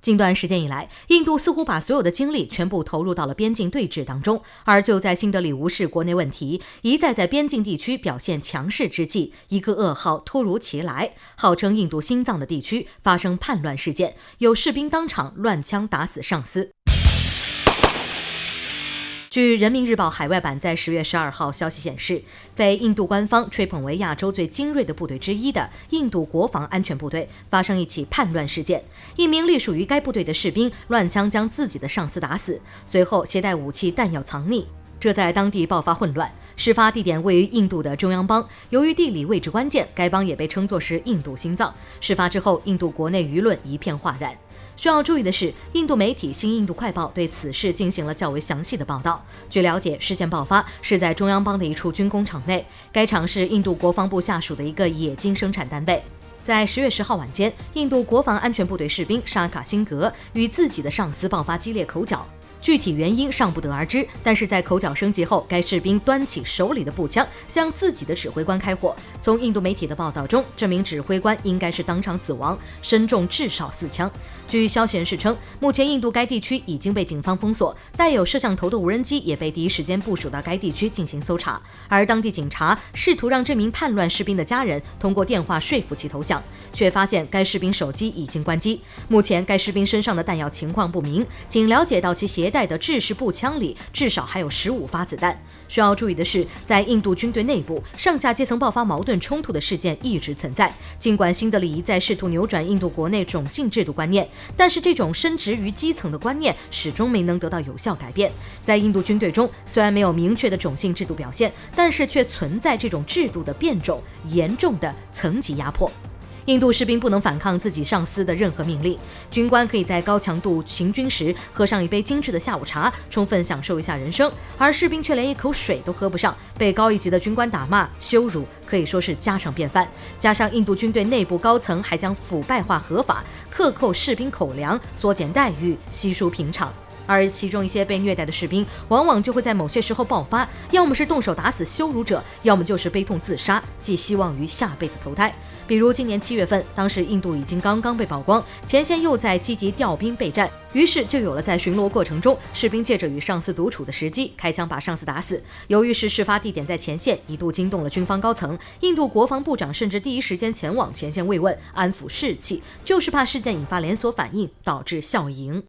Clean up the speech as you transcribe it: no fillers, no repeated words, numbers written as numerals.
近段时间以来，印度似乎把所有的精力全部投入到了边境对峙当中，而就在新德里无视国内问题，一再在边境地区表现强势之际，一个噩耗突如其来，号称印度心脏的地区发生叛乱事件，有士兵当场乱枪打死上司。据人民日报海外版在10月12号消息显示，被印度官方吹捧为亚洲最精锐的部队之一的印度国防安全部队发生一起叛乱事件，一名隶属于该部队的士兵乱枪将自己的上司打死，随后携带武器弹药藏匿，这在当地爆发混乱。事发地点位于印度的中央邦，由于地理位置关键，该邦也被称作是印度心脏。事发之后，印度国内舆论一片哗然。需要注意的是，印度媒体《新印度快报》对此事进行了较为详细的报道。据了解，事件爆发是在中央邦的一处军工厂内，该厂是印度国防部下属的一个冶金生产单位。在10月10号晚间，印度国防安全部队士兵沙卡辛格与自己的上司爆发激烈口角。具体原因尚不得而知，但是在口角升级后，该士兵端起手里的步枪向自己的指挥官开火。从印度媒体的报道中，这名指挥官应该是当场死亡，身中至少4枪。据消息人士称，目前印度该地区已经被警方封锁，带有摄像头的无人机也被第一时间部署到该地区进行搜查。而当地警察试图让这名叛乱士兵的家人通过电话说服其投降，却发现该士兵手机已经关机。目前该士兵身上的弹药情况不明，仅了解到其携带的制式步枪里至少还有15发子弹。需要注意的是，在印度军队内部，上下阶层爆发矛盾冲突的事件一直存在。尽管新德里一再试图扭转印度国内种姓制度观念，但是这种深植于基层的观念始终没能得到有效改变。在印度军队中，虽然没有明确的种姓制度表现，但是却存在这种制度的变种，严重的层级压迫。印度士兵不能反抗自己上司的任何命令，军官可以在高强度行军时喝上一杯精致的下午茶，充分享受一下人生，而士兵却连一口水都喝不上，被高一级的军官打骂羞辱可以说是家常便饭。加上印度军队内部高层还将腐败化合法，克扣士兵口粮，缩减待遇，稀疏平常。而其中一些被虐待的士兵往往就会在某些时候爆发，要么是动手打死羞辱者，要么就是悲痛自杀，寄希望于下辈子投胎。比如今年7月份，当时印度已经刚刚被曝光，前线又在积极调兵备战，于是就有了在巡逻过程中，士兵借着与上司独处的时机，开枪把上司打死。由于是事发地点在前线，一度惊动了军方高层，印度国防部长甚至第一时间前往前线慰问，安抚士气，就是怕事件引发连锁反应，导致效应。